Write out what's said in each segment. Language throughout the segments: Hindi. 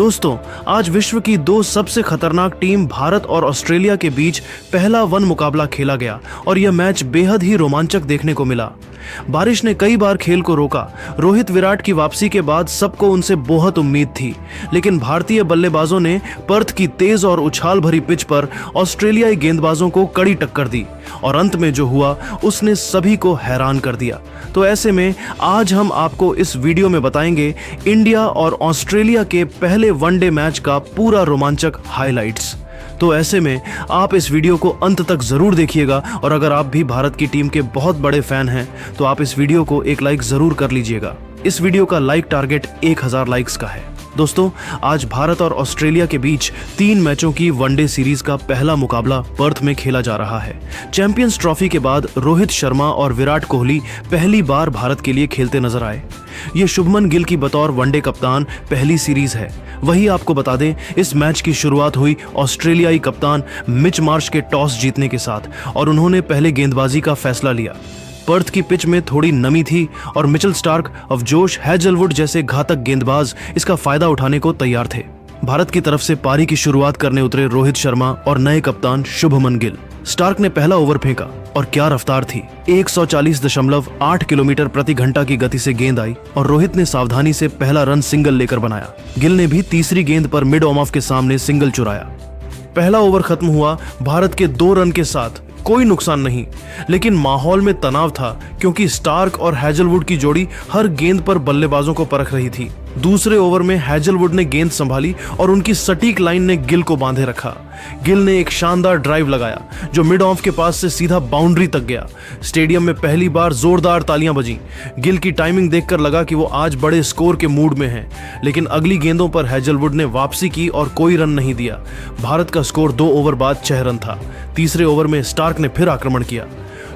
दोस्तों, आज विश्व की दो सबसे खतरनाक टीम भारत और ऑस्ट्रेलिया के बीच पहला वन मुकाबला खेला गया और यह मैच बेहद ही रोमांचक देखने को मिला। बारिश ने कई बार खेल को रोका। रोहित विराट की वापसी के बाद सबको उनसे बहुत उम्मीद थी, लेकिन भारतीय बल्लेबाजों ने पर्थ की तेज और उछाल भरी पिच पर ऑस्ट्रेलियाई गेंदबाजों को कड़ी टक्कर दी और अंत में जो हुआ उसने सभी को हैरान कर दिया। तो ऐसे में आज हम आपको इस वीडियो में बताएंगे इंडिया और ऑस्ट्रेलिया के पहले वनडे मैच का पूरा रोमांचक हाइलाइट्स। तो ऐसे में आप इस वीडियो को अंत तक जरूर देखिएगा और अगर आप भी भारत की टीम के बहुत बड़े फैन हैं तो आप इस वीडियो को एक लाइक जरूर कर लीजिएगा। इस वीडियो का लाइक टारगेट 1000 लाइक्स का है। दोस्तों, आज भारत और ऑस्ट्रेलिया के बीच 3 मैचों की वनडे सीरीज का पहला मुकाबला पर्थ में खेला जा रहा है। चैंपियंस ट्रॉफी के बाद रोहित शर्मा और विराट कोहली पहली बार भारत के लिए खेलते नजर आए। ये शुभमन गिल की बतौर वनडे कप्तान पहली सीरीज है। वही आपको बता दें, इस मैच की शुरुआत हुई ऑस्ट्रेलियाई कप्तान मिच मार्श के टॉस जीतने के साथ और उन्होंने पहले गेंदबाजी का फैसला लिया। पर्थ की पिच में थोड़ी नमी थी और मिचेल स्टार्क, जोश हैजलवुड जैसे घातक गेंदबाज इसका फायदा उठाने को तैयार थे। भारत की तरफ से पारी की शुरुआत करने उतरे रोहित शर्मा और नए कप्तान शुभमन गिल। स्टार्क ने पहला ओवर फेंका और क्या रफ्तार थी। 140.8 किलोमीटर प्रति घंटा की गति से गेंद आई और रोहित ने सावधानी से पहला रन सिंगल लेकर बनाया। गिल ने भी तीसरी गेंद पर मिड ऑन ऑफ के सामने सिंगल चुराया। पहला ओवर खत्म हुआ भारत के 2 रन के साथ। कोई नुकसान नहीं, लेकिन माहौल में तनाव था क्योंकि स्टार्क और हैजलवुड की जोड़ी हर गेंद पर बल्लेबाजों को परख रही थी। दूसरे ओवर में हैजलवुड ने गेंद संभाली और उनकी सटीक लाइन ने गिल को बांधे रखा। गिल ने एक शानदार ड्राइव लगाया जो मिड ऑफ के पास से सीधा बाउंड्री तक गया। स्टेडियम में पहली बार जोरदार तालियां बजीं। गिल की टाइमिंग देखकर लगा कि वो आज बड़े स्कोर के मूड में हैं, लेकिन अगली गेंदों पर हैजलवुड ने वापसी की और कोई रन नहीं दिया। भारत का स्कोर 2 ओवर बाद 6 रन था। तीसरे ओवर में स्टार्क ने फिर आक्रमण किया।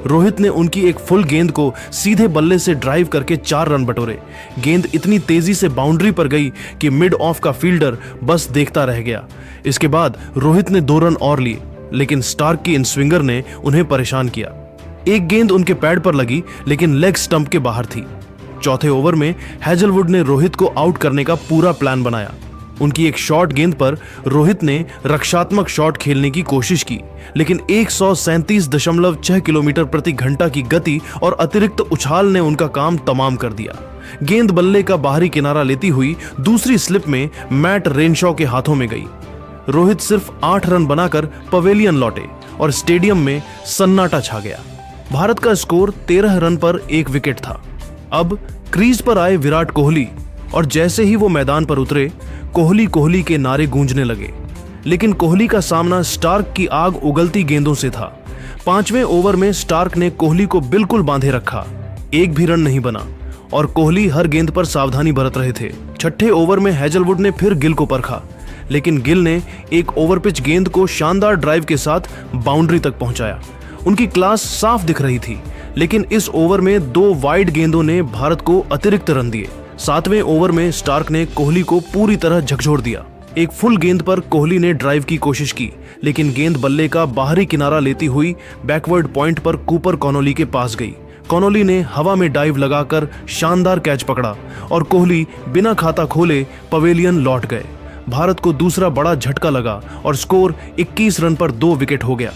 रोहित ने उनकी एक फुल गेंद को सीधे बल्ले से ड्राइव करके 4 रन बटोरे। गेंद इतनी तेजी से बाउंड्री पर गई कि मिड ऑफ का फील्डर बस देखता रह गया। इसके बाद रोहित ने 2 रन और लिए, लेकिन स्टार्क की इन स्विंगर ने उन्हें परेशान किया। एक गेंद उनके पैड पर लगी, लेकिन लेग स्टंप के बाहर थी। चौथे ओवर में हैजलवुड ने रोहित को आउट करने का पूरा प्लान बनाया। उनकी एक शॉर्ट गेंद पर रोहित ने रक्षात्मक शॉट खेलने की कोशिश की, लेकिन 137.6 किलोमीटर प्रति घंटा की गति और अतिरिक्त उछाल ने उनका काम तमाम कर दिया। गेंद बल्ले का बाहरी किनारा लेती हुई दूसरी स्लिप में मैट रेनशॉ के हाथों में गई। रोहित सिर्फ 8 रन बनाकर पवेलियन लौटे और स्टेडियम में सन्नाटा छा गया। भारत का स्कोर 13 रन पर 1 विकेट था। अब क्रीज पर आए विराट कोहली और जैसे ही वो मैदान पर उतरे, कोहली कोहली के नारे गूंजने लगे। लेकिन कोहली का सामना स्टार्क की आग उगलती गेंदों से था। 5वें ओवर में स्टार्क ने कोहली को बिल्कुल बांधे रखा। एक भी रन नहीं बना और कोहली हर गेंद पर सावधानी बरत रहे थे। 6ठे ओवर में हैजलवुड ने फिर गिल को परखा, लेकिन गिल ने एक ओवर पिच गेंद को शानदार ड्राइव के साथ बाउंड्री तक पहुंचाया। उनकी क्लास साफ दिख रही थी, लेकिन इस ओवर में 2 वाइड गेंदों ने भारत को अतिरिक्त रन दिए। 7वें ओवर में स्टार्क ने कोहली को पूरी तरह झकझोर दिया। एक फुल गेंद पर कोहली ने ड्राइव की कोशिश की, लेकिन गेंद बल्ले का बाहरी किनारा लेती हुई बैकवर्ड पॉइंट पर कूपर कॉनोली के पास गई। कॉनोली ने हवा में डाइव लगाकर शानदार कैच पकड़ा और कोहली बिना खाता खोले पवेलियन लौट गए। भारत को दूसरा बड़ा झटका लगा और स्कोर 21 रन पर 2 विकेट हो गया।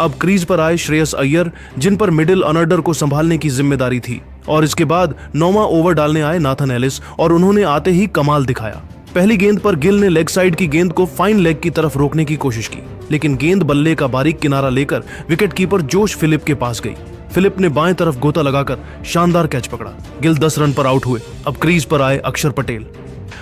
अब क्रीज पर आए श्रेयस अय्यर, जिन पर मिडिल ऑर्डर को संभालने की जिम्मेदारी थी, और इसके बाद 9वां ओवर डालने आए नाथन एलिस और उन्होंने आते ही कमाल दिखाया। पहली गेंद पर गिल ने लेग साइड की गेंद को फाइन लेग की तरफ रोकने की कोशिश की, लेकिन गेंद बल्ले का बारीक किनारा लेकर विकेट कीपर जोश फिलिप के पास गई। फिलिप ने बाएं तरफ गोता लगाकर शानदार कैच पकड़ा। गिल 10 रन पर आउट हुए। अब क्रीज पर आए अक्षर पटेल।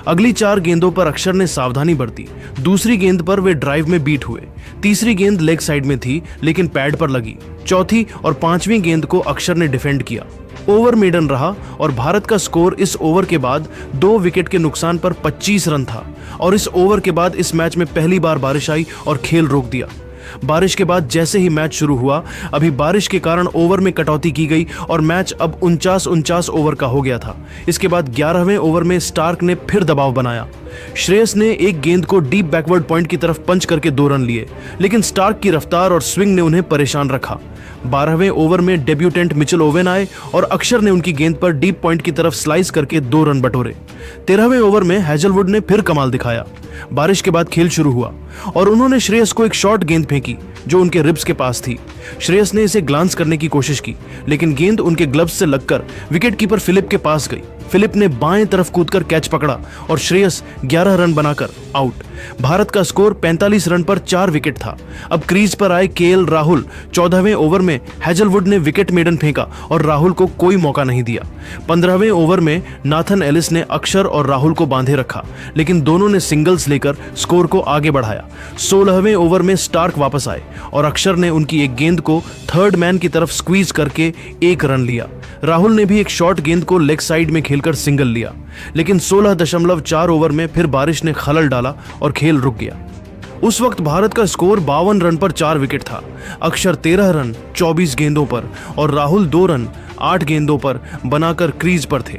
अगली 4 गेंदों पर अक्षर ने सावधानी बरती। दूसरी गेंद पर वे ड्राइव में बीट हुए। तीसरी गेंद लेग साइड में थी, लेकिन पैड पर लगी। चौथी और 5वीं गेंद को अक्षर ने डिफेंड किया। ओवर मेडन रहा और भारत का स्कोर इस ओवर के बाद 2 विकेट के नुकसान पर 25 रन था। और इस ओवर के बाद इस मैच में पहली बार बारिश आई और खेल रोक दिया। बारिश के बाद जैसे ही मैच शुरू हुआ, अभी बारिश के कारण ओवर में कटौती की गई और मैच अब 49 ओवर का हो गया था। इसके बाद 11वें ओवर में स्टार्क ने फिर दबाव बनाया। श्रेयस ने एक गेंद को डीप बैकवर्ड पॉइंट की तरफ पंच करके 2 रन लिए, लेकिन स्टार्क की रफ्तार और स्विंग ने उन्हें परेशान रखा। 12वें ओवर में डेब्यूटेंट मिचेल ओवेन आए और अक्षर ने उनकी गेंद पर डीप पॉइंट की तरफ स्लाइस करके 2 रन बटोरे। 13वें ओवर में हैजलवुड ने फिर कमाल दिखाया। बारिश के बाद खेल शुरू हुआ और उन्होंने श्रेयस को एक शॉर्ट गेंद फेंकी जो उनके रिब्स के पास थी। श्रेयस ने इसे ग्लांस करने की कोशिश की, लेकिन गेंद उनके ग्लव्स से लगकर विकेटकीपर फिलिप के पास गई। फिलिप ने बाएं तरफ कूदकर कैच पकड़ा और श्रेयस 11 रन बनाकर आउट। भारत का स्कोर 45 रन पर 4 विकेट था। अब क्रीज पर आए केएल राहुल। 14वें ओवर में हैजलवुड ने विकेट मेडन फेंका और राहुल को कोई मौका नहीं दिया। 15वें ओवर में नाथन एलिस ने अक्षर और राहुल को बांधे रखा, लेकिन दोनों ने सिंगल्स लेकर स्कोर को आगे बढ़ाया। 16वें ओवर में स्टार्क वापस आए और अक्षर ने उनकी एक गेंद को थर्ड मैन की तरफ स्क्वीज करके 1 रन लिया। राहुल ने भी एक शॉर्ट गेंद को लेग साइड में खेलकर सिंगल लिया, लेकिन 16.4 ओवर में फिर बारिश ने खलल डाला और खेल रुक गया। उस वक्त भारत का स्कोर 52 रन पर 4 विकेट था। अक्षर 13 रन 24 गेंदों पर और राहुल 2 रन 8 गेंदों पर बनाकर क्रीज पर थे।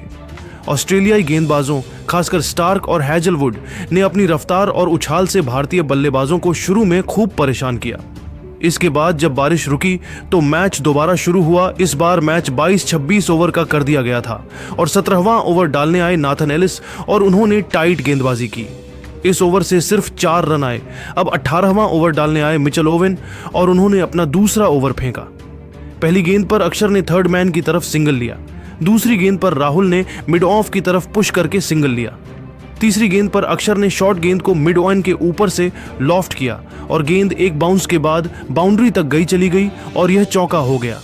ऑस्ट्रेलियाई गेंदबाजों खासकर स्टार्क और हैजलवुड ने अपनी रफ्तार और उछाल से भारतीय बल्लेबाजों को शुरू में खूब परेशान किया। इसके बाद जब बारिश रुकी तो मैच दोबारा शुरू हुआ। इस बार मैच 22-26 ओवर का कर दिया गया था और 17वां ओवर डालने आए नाथन एलिस और उन्होंने टाइट गेंदबाजी की। इस ओवर से सिर्फ 4 रन आए। अब 18वां ओवर डालने आए मिचेल ओवेन और उन्होंने अपना दूसरा ओवर फेंका। पहली गेंद पर अक्षर ने थर्ड मैन की तरफ सिंगल लिया। दूसरी गेंद पर राहुल ने मिड ऑफ की तरफ पुश करके सिंगल लिया। तीसरी गेंद पर अक्षर ने शॉर्ट गेंद को मिड ऑन के ऊपर से लॉफ्ट किया और गेंद एक बाउंस के बाद बाउंड्री तक चली गई और यह चौका हो गया।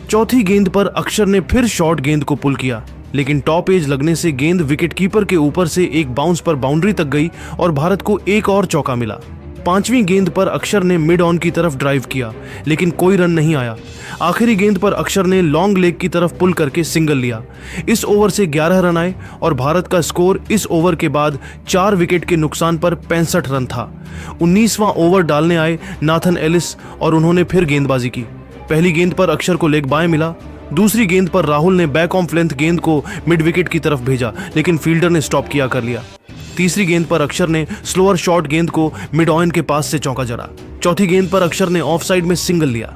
चौथी गेंद पर अक्षर ने फिर शॉर्ट गेंद को पुल किया, लेकिन टॉप एज लगने से गेंद विकेट कीपर के ऊपर से एक बाउंस पर बाउंड्री तक गई और भारत को एक और चौका मिला। 5वीं गेंद पर अक्षर ने मिड ऑन की तरफ ड्राइव किया, लेकिन कोई रन नहीं आया। आखिरी गेंद पर अक्षर ने लॉन्ग लेग की तरफ पुल करके सिंगल लिया। इस ओवर से 11 रन आए और भारत का स्कोर इस ओवर के बाद 4 विकेट के नुकसान पर 65 रन था। 19वां ओवर डालने आए नाथन एलिस और उन्होंने फिर गेंदबाजी की। पहली गेंद पर अक्षर को लेग बाएं मिला। दूसरी गेंद पर राहुल ने बैक ऑफ लेंथ गेंद को मिड विकेट की तरफ भेजा, लेकिन फील्डर ने स्टॉप किया कर लिया। तीसरी गेंद पर अक्षर ने स्लोअर शॉर्ट गेंद को मिड ऑन के पास से चौका जड़ा। चौथी गेंद पर अक्षर ने ऑफ साइड में सिंगल लिया।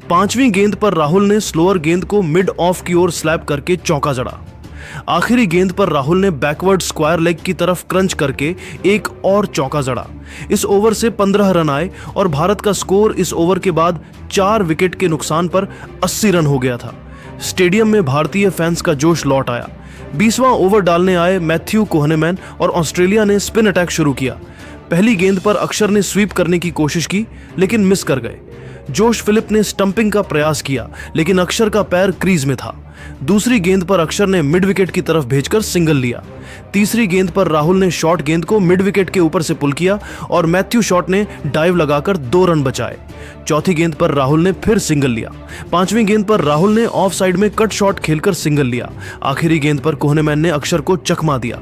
5वीं गेंद पर राहुल ने स्लोअर गेंद को मिड ऑफ की ओर स्लैप करके चौका जड़ा। आखिरी गेंद पर राहुल ने बैकवर्ड स्क्वायर लेग की तरफ क्रंच करके एक और चौका जड़ा। इस ओवर से 15 रन आए और भारत का स्कोर इस ओवर के बाद 4 विकेट के नुकसान पर 80 रन हो गया था। स्टेडियम में भारतीय फैंस का जोश लौट आया। 20वां ओवर डालने आए मैथ्यू कोहनेमैन और ऑस्ट्रेलिया ने स्पिन अटैक शुरू किया। पहली गेंद पर अक्षर ने स्वीप करने की कोशिश की, लेकिन मिस कर गए। जोश फिलिप ने स्टंपिंग का प्रयास किया, लेकिन अक्षर का पैर क्रीज में था। दूसरी गेंद पर अक्षर ने मिड विकेट की तरफ भेजकर सिंगल लिया। तीसरी गेंद पर राहुल ने शॉर्ट गेंद को मिड विकेट के ऊपर से पुल किया और मैथ्यू शॉट ने डाइव लगाकर 2 रन बचाए। चौथी गेंद पर राहुल ने फिर सिंगल लिया। 5वीं गेंद पर राहुल ने ऑफ साइड में कट शॉट खेलकर सिंगल लिया। आखिरी गेंद पर कोहनेमैन ने अक्षर को चकमा दिया।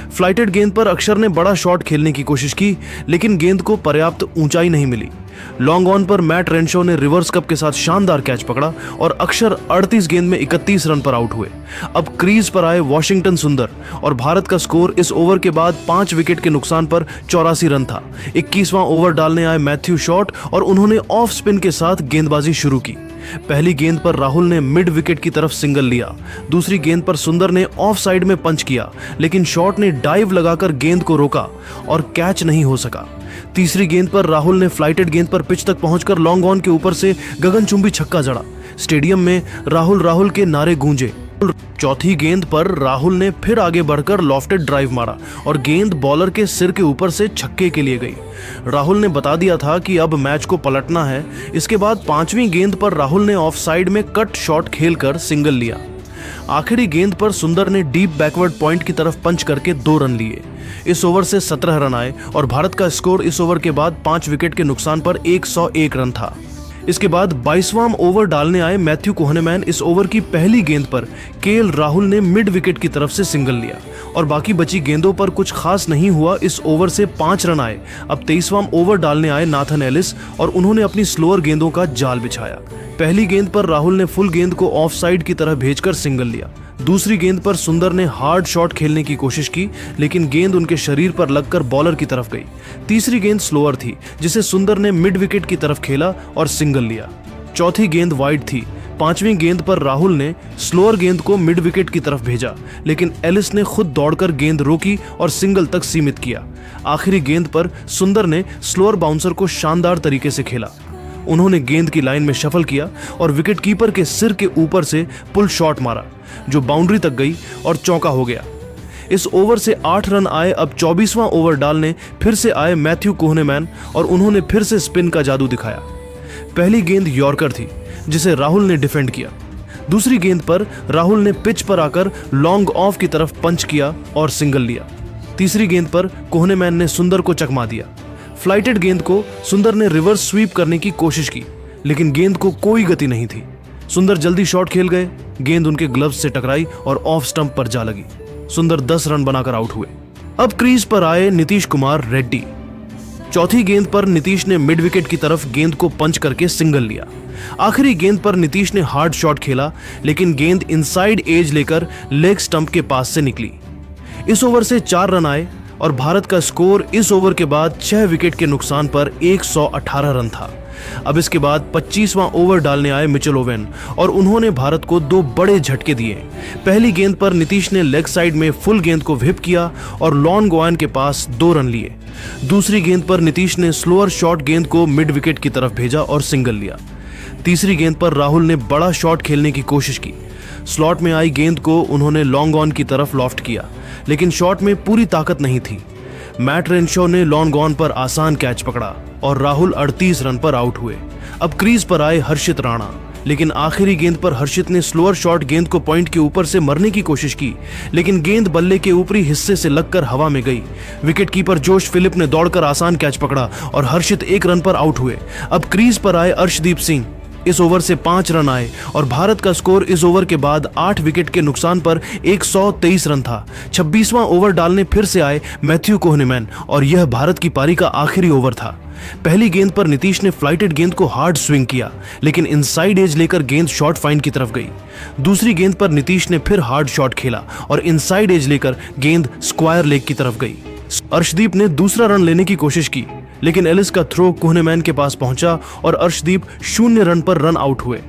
फ्लाइटेड गेंद पर अक्षर ने बड़ा शॉट खेलने की कोशिश की, लेकिन गेंद को पर्याप्त ऊंचाई नहीं मिली। लॉन्ग ऑन पर मैट रेंशो ने रिवर्स कप के साथ शानदार कैच पकड़ा और अक्षर 38 गेंद में 31 रन पर आउट हुए। अब क्रीज पर आए वॉशिंगटन सुंदर और भारत का स्कोर इस ओवर के बाद 5 विकेट के नुकसान पर 84 रन था। 21वां ओवर डालने आए मैथ्यू शॉट और उन्होंने ऑफ स्पिन के साथ गेंदबाजी शुरू की। पहली गेंद पर राहुल ने मिड विकेट की तरफ सिंगल लिया। दूसरी गेंद पर सुंदर ने ऑफ साइड में पंच किया, लेकिन शॉट ने डाइव लगाकर गेंद को रोका और कैच नहीं हो सका। तीसरी गेंद पर राहुल ने फ्लाइटेड गेंद पर पिच तक पहुंचकर लॉन्ग ऑन के ऊपर से गगनचुंबी छक्का जड़ा। स्टेडियम में राहुल राहुल के नारे गूंजे। चौथी गेंद पर राहुल ने फिर आगे बढ़कर लॉफ्टेड ड्राइव मारा और गेंद बॉलर के सिर के ऊपर से छक्के के लिए गई। राहुल ने बता दिया था कि अब मैच को पलटना है। इसके बाद 5वीं गेंद पर राहुल ने ऑफ साइड में कट शॉट खेलकर सिंगल लिया। आखिरी गेंद पर सुंदर ने डीप बैकवर्ड पॉइंट की तरफ पंच करके 2 रन लिए। इस ओवर से 17 रन आए और भारत का स्कोर इस ओवर के बाद 5 विकेट के नुकसान पर 101 रन था। इसके बाद 22वां ओवर डालने आए मैथ्यू कोहनेमैन। इस ओवर की पहली गेंद पर केएल राहुल ने मिड विकेट की तरफ से सिंगल लिया और बाकी बची गेंदों पर कुछ खास नहीं हुआ। इस ओवर से 5 रन आए। अब 23वां ओवर डालने आए नाथन एलिस और उन्होंने अपनी स्लोअर गेंदों का जाल बिछाया। पहली गेंद पर राहुल ने फुल गेंद को ऑफ साइड की तरह भेजकर सिंगल लिया। दूसरी गेंद पर सुंदर ने हार्ड शॉट खेलने की कोशिश की, लेकिन गेंद उनके शरीर पर लगकर बॉलर की तरफ गई। तीसरी गेंद स्लोअर थी, जिसे सुंदर ने मिड विकेट की तरफ खेला और सिंगल लिया। चौथी गेंद वाइड थी। 5वीं गेंद पर राहुल ने स्लोअर गेंद को मिड विकेट की तरफ भेजा, लेकिन एलिस ने खुद दौड़कर गेंद रोकी और सिंगल तक सीमित किया। आखिरी गेंद पर सुंदर ने स्लोअर बाउंसर को शानदार तरीके से खेला। उन्होंने गेंद की लाइन में शफल किया और विकेट कीपर के सिर के ऊपर से पुल शॉट मारा, जो बाउंड्री तक गई और चौका हो गया। इस ओवर से 8 रन आए। अब 24वां ओवर डालने फिर से आए मैथ्यू कोहनेमैन और उन्होंने फिर से स्पिन का जादू दिखाया। पहली गेंद यॉर्कर थी, जिसे राहुल ने डिफेंड किया। दूसरी गेंद पर राहुल ने पिच पर आकर लॉन्ग ऑफ की तरफ पंच किया और सिंगल लिया। तीसरी गेंद पर कोहनेमैन ने सुंदर को चकमा दिया। फ्लाइटेड गेंद को सुंदर ने रिवर्स स्वीप करने की कोशिश की, लेकिन गेंद को कोई गति नहीं थी। सुंदर जल्दी शॉट खेल गए, गेंद उनके ग्लव्स से टकराई और ऑफ स्टंप पर जा लगी। सुंदर 10 रन बनाकर आउट हुए। अब क्रीज पर आए नीतीश कुमार रेड्डी। चौथी गेंद पर नीतीश ने मिड विकेट की तरफ गेंद को पंच करके सिंगल लिया। आखिरी गेंद पर नीतीश ने हार्ड शॉट खेला, लेकिन गेंद इनसाइड एज लेकर लेग स्टंप के पास से निकली। इस ओवर से 4 रन आए और भारत का स्कोर इस ओवर के बाद 6 विकेट के नुकसान पर 118 रन था। अब इसके बाद 25वां ओवर डालने आए मिचेल ओवेन और उन्होंने भारत को 2 बड़े झटके दिए। पहली गेंद पर नीतीश ने लेग साइड में फुल गेंद को व्हिप किया और लॉन गोयन के पास 2 रन लिए। दूसरी गेंद पर नीतीश ने स्लोअर शॉट गेंद को मिड विकेट की तरफ भेजा और सिंगल लिया। तीसरी गेंद पर राहुल ने बड़ा शॉट खेलने की कोशिश की। स्लॉट में आई गेंद को उन्होंने लॉन्ग ऑन की तरफ लॉफ्ट किया, लेकिन शॉट में पूरी ताकत नहीं थी। मैट रेनशॉ ने लॉन्ग ऑन पर आसान कैच पकड़ा और राहुल 38 रन पर आउट हुए। अब क्रीज पर आए हर्षित राणा, लेकिन आखिरी गेंद पर हर्षित ने स्लोअर शॉट गेंद को पॉइंट के ऊपर से मरने की कोशिश की, लेकिन गेंद बल्ले के ऊपरी हिस्से से लगकर हवा में गई। विकेट कीपर जोश फिलिप ने दौड़कर आसान कैच पकड़ा और हर्षित 1 रन पर आउट हुए। अब क्रीज पर आए अर्शदीप सिंह। इस ओवर से 5 रन आए और भारत का स्कोर इस ओवर के बाद 8 विकेट के नुकसान पर 123 रन था। 26वां ओवर डालने फिर से आए मैथ्यू कोहनेमैन और यह भारत की पारी का आखिरी ओवर था। पहली गेंद पर नीतीश ने फ्लाइटेड गेंद को हार्ड स्विंग किया, लेकिन इनसाइड एज लेकर गेंद शॉर्ट फाइंड की तरफ गई। दूसरी गेंद पर नीतीश ने फिर हार्ड शॉट खेला और इनसाइड एज लेकर गेंद स्क्वायर लेग की तरफ गई। अर्शदीप ने दूसरा रन लेने की कोशिश की, लेकिन एलिस का थ्रो कोहनेमैन के पास पहुंचा और अर्शदीप 0 रन पर रन आउट हुए।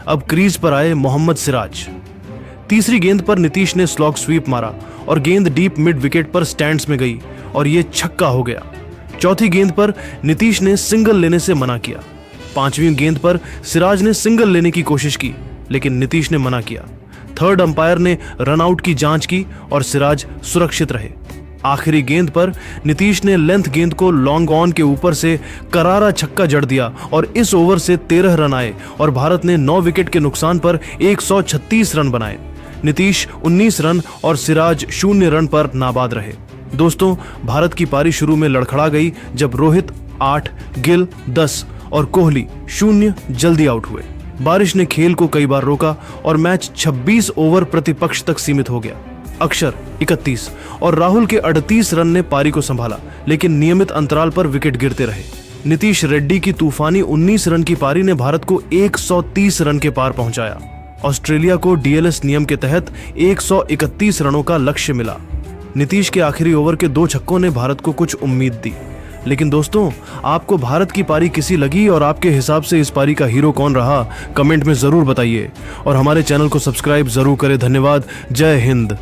अब क्रीज पर आए मोहम्मद सिराज। तीसरी गेंद पर नीतीश ने स्लॉग स्वीप मारा और गेंद डीप मिड विकेट पर स्टैंड्स में गई और ये छक्का हो गया। चौथी गेंद पर नीतीश ने सिंगल लेने से मना किया। 5वीं गेंद पर सिराज ने सिंगल लेने की कोशिश की, लेकिन नीतीश ने मना किया। थर्ड अंपायर ने रन आउट की जांच की और सिराज सुरक्षित रहे। आखिरी गेंद पर नीतीश ने लेंथ गेंद को लॉन्ग ऑन के ऊपर से करारा छक्का जड़ दिया और इस ओवर से 13 रन आए और भारत ने 9 विकेट के नुकसान पर 136 रन बनाए। नीतीश 19 रन और सिराज 0 रन पर नाबाद रहे। दोस्तों, भारत की पारी शुरू में लड़खड़ा गई जब रोहित 8, गिल 10 और कोहली 0 जल्दी आउट हुए। बारिश ने खेल को कई बार रोका और मैच 26 ओवर प्रतिपक्ष तक सीमित हो गया। अक्षर 31 और राहुल के 38 रन ने पारी को संभाला, लेकिन नियमित अंतराल पर विकेट गिरते रहे। नीतीश रेड्डी की तूफानी 19 रन की पारी ने भारत को 130 रन के पार पहुंचाया। ऑस्ट्रेलिया को डीएलएस नियम के तहत 131 रनों का लक्ष्य मिला। नीतीश के आखिरी ओवर के 2 छक्कों ने भारत को कुछ उम्मीद दी। लेकिन दोस्तों, आपको भारत की पारी कैसी लगी और आपके हिसाब से इस पारी का हीरो कौन रहा, कमेंट में जरूर बताइए और हमारे चैनल को सब्सक्राइब जरूर करें। धन्यवाद। जय हिंद।